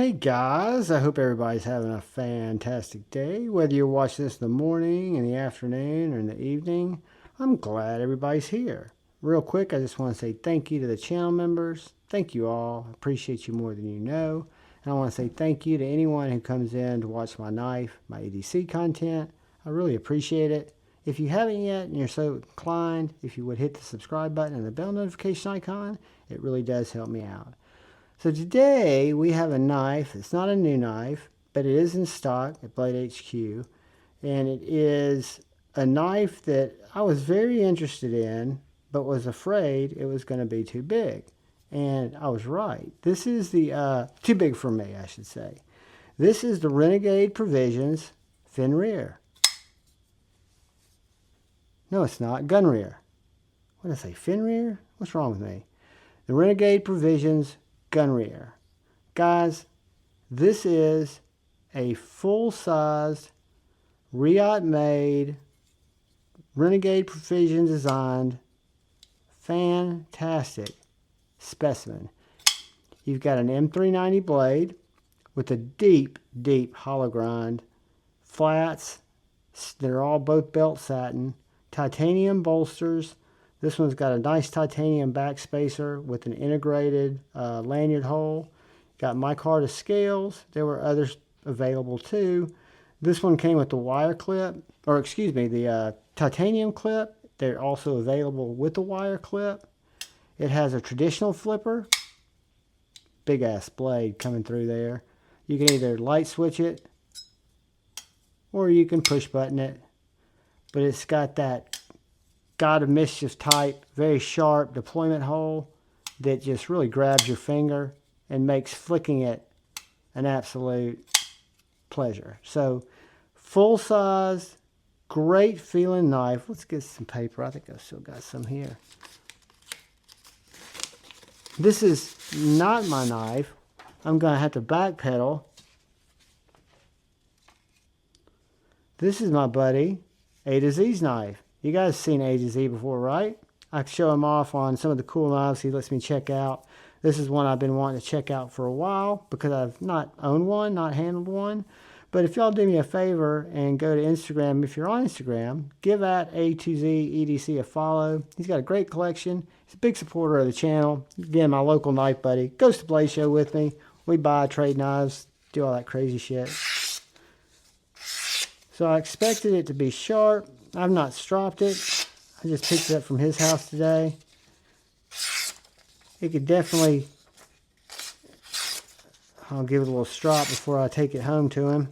Hey guys, I hope everybody's having a fantastic day. Whether you're watching this in the morning, in the afternoon, or in the evening, I'm glad everybody's here. Real quick, I just want to say thank you to the channel members. Thank you all. I appreciate you more than you know. And I want to say thank you to anyone who comes in to watch my knife, my EDC content. I really appreciate it. If you haven't yet and you're so inclined, if you would hit the subscribe button and the bell notification icon, it really does help me out. So today we have a knife. It's not a new knife, but it is in stock at Blade HQ. And it is a knife that I was very interested in, but was afraid it was going to be too big. And I was right. This is the, too big for me, I should say. This is the Renegade Provisions fin rear. No, it's not. Gun rear. What did I say? Fin rear? What's wrong with me? The Renegade Provisions gun rear. Guys, this is a full-sized, Riot-made, Renegade Provisions designed, fantastic specimen. You've got an M390 blade with a deep, deep hollow grind, flats, they're all both belt satin, titanium bolsters. This one's got a nice titanium backspacer with an integrated lanyard hole. Got Micarta scales. There were others available too. This one came with the wire clip, or excuse me, the titanium clip. They're also available with the wire clip. It has a traditional flipper. Big ass blade coming through there. You can either light switch it or you can push button it. But it's got that God of Mischief type, very sharp deployment hole that just really grabs your finger and makes flicking it an absolute pleasure. So, full size, great feeling knife. Let's get some paper. I think I've still got some here. This is not my knife. I'm going to have to backpedal. This is my buddy A to Z's knife. You guys have seen A to Z before, right? I show him off on some of the cool knives he lets me check out. This is one I've been wanting to check out for a while because I've not owned one, not handled one. But if y'all do me a favor and go to Instagram, if you're on Instagram, give at A to Z EDC a follow. He's got a great collection. He's a big supporter of the channel. Again, my local knife buddy. Goes to Blade Show with me. We buy, trade knives, do all that crazy shit. So I expected it to be sharp. I've not stropped it. I just picked it up from his house today. It could definitely, I'll give it a little strop before I take it home to him.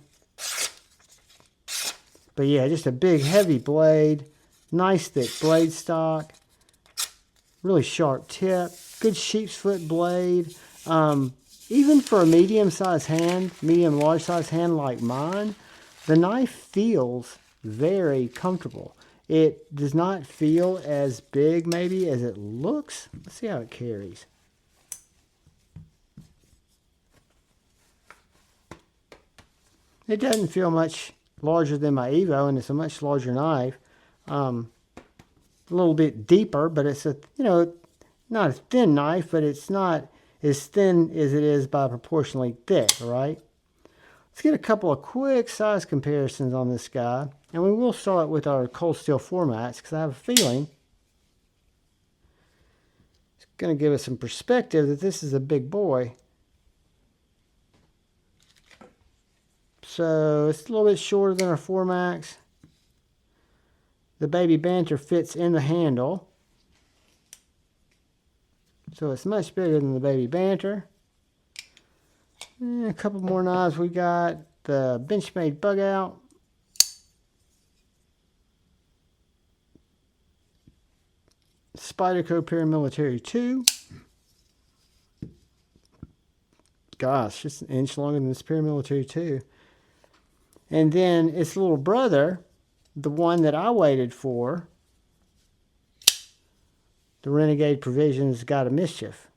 But yeah, just a big heavy blade, nice thick blade stock, really sharp tip, good sheepsfoot blade. Even for a medium-sized hand, medium-large-sized hand like mine, the knife feels very comfortable. It does not feel as big maybe as it looks. Let's see how it carries. It doesn't feel much larger than my Evo, and it's a much larger knife. A little bit deeper, but it's a, you know, not a thin knife, but it's not as thin as it is by proportionally thick, right? Let's get a couple of quick size comparisons on this guy. And we will start with our cold steel formats because I have a feeling it's going to give us some perspective that this is a big boy. So it's a little bit shorter than our 4MAX. The baby banter fits in the handle. So it's much bigger than the baby banter. And a couple more knives. We got the Benchmade Bug Out. Spyderco Paramilitary 2. Gosh, just an inch longer than this Paramilitary 2. And then its little brother, the one that I waited for, the Renegade Provisions God of Mischief.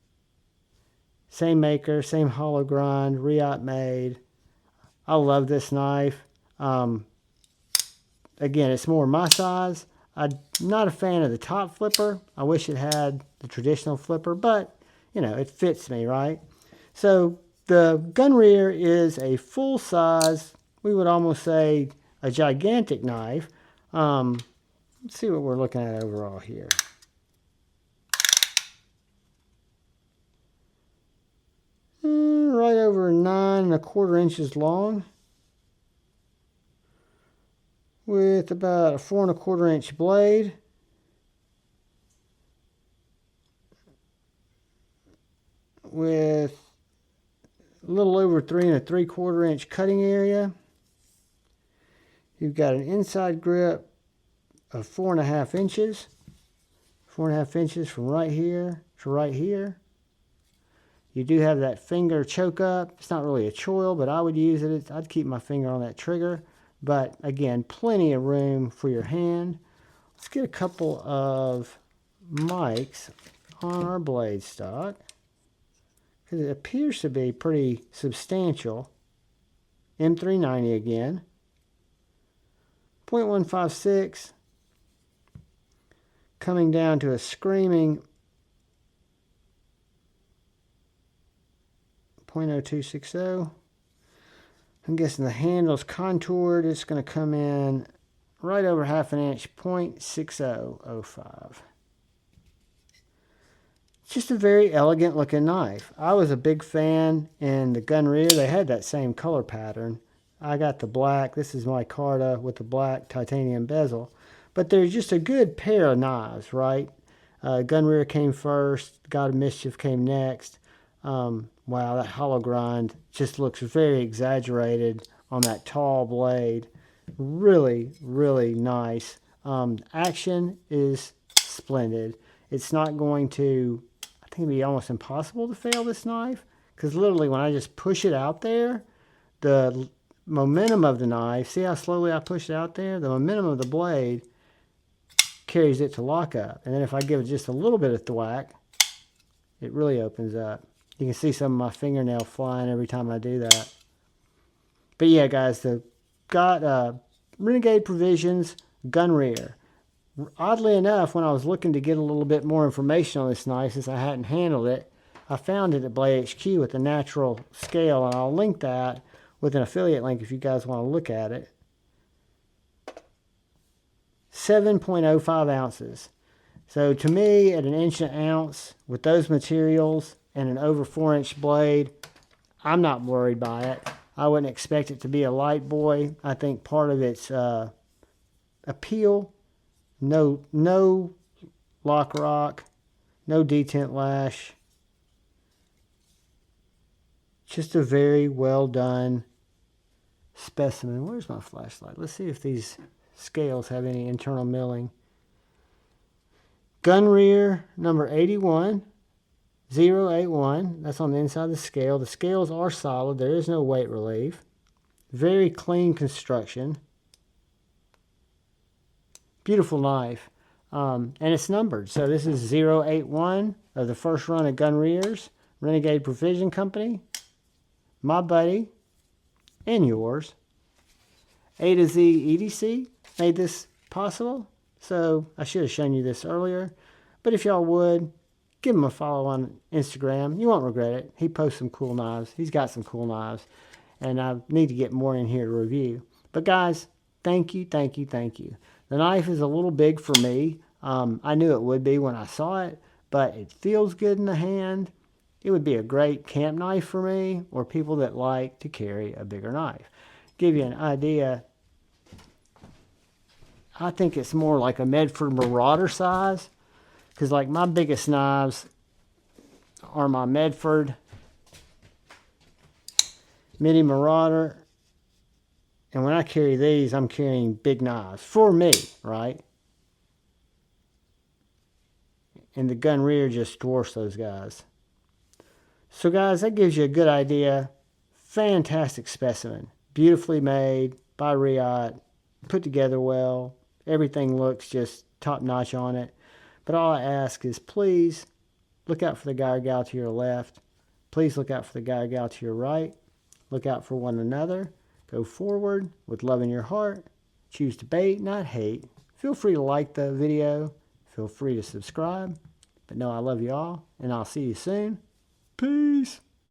Same maker, same hollow grind, Riot made. I love this knife. Again, it's more my size. I'm not a fan of the top flipper. I wish it had the traditional flipper, but, you know, it fits me, right? So The Gungnir is a full size, we would almost say a gigantic knife. Let's see what we're looking at overall here. Right over 9¼ inches long, with about a 4¼ inch blade. With a little over 3¾ inch cutting area. You've got an inside grip of 4½ inches. 4½ inches from right here to right here. You do have that finger choke up. It's not really a choil, but I would use it. I'd keep my finger on that trigger. But again, plenty of room for your hand. Let's get a couple of mics on our blade stock, because it appears to be pretty substantial. M390 again. 0.156. Coming down to a screaming 0.0260. I'm guessing the handle's contoured. It's going to come in right over ½ inch, 0.6005. It's just a very elegant looking knife. I was a big fan in the Gungnir. They had that same color pattern. I got the black. This is Micarta with the black titanium bezel. But they're just a good pair of knives, right? Gungnir came first. God of Mischief came next. Wow, that hollow grind just looks very exaggerated on that tall blade. Really, really nice. Action is splendid. It's not going to, I think it'd be almost impossible to fail this knife, because literally when I just push it out there, the momentum of the knife, see how slowly I push it out there? The momentum of the blade carries it to lock up. And then if I give it just a little bit of thwack, it really opens up. You can see some of my fingernail flying every time I do that. But yeah, guys, got Renegade Provisions Gungnir. Oddly enough, when I was looking to get a little bit more information on this knife, since I hadn't handled it, I found it at Blade HQ with a natural scale, and I'll link that with an affiliate link if you guys want to look at it. 7.05 ounces. So to me, at 1 inch an ounce, with those materials and an over 4-inch blade, I'm not worried by it. I wouldn't expect it to be a light boy. I think part of its appeal, no lock rock, no detent lash. Just a very well done specimen. Where's my flashlight? Let's see if these scales have any internal milling. Gungnir number 81. 081, that's on the inside of the scale. The scales are solid. There is no weight relief. Very clean construction. Beautiful knife. And it's numbered. So this is 081 of the first run of Gungnir's, Renegade Provision Company. My buddy and yours, A to Z EDC, made this possible. So I should have shown you this earlier. But if y'all would, give him a follow on Instagram. You won't regret it. He posts some cool knives. He's got some cool knives. And I need to get more in here to review. But guys, thank you, thank you, thank you. The knife is a little big for me. I knew it would be when I saw it. But it feels good in the hand. It would be a great camp knife for me, or people that like to carry a bigger knife. Give you an idea. I think it's more like a Medford Marauder size. Because like my biggest knives are my Medford Mini Marauder. And when I carry these, I'm carrying big knives. For me, right? And the Gungnir just dwarfs those guys. So guys, that gives you a good idea. Fantastic specimen. Beautifully made by Riot. Put together well. Everything looks just top notch on it. But all I ask is please look out for the guy or gal to your left. Please look out for the guy or gal to your right. Look out for one another. Go forward with love in your heart. Choose to bait, not hate. Feel free to like the video. Feel free to subscribe. But no, I love you all, and I'll see you soon. Peace.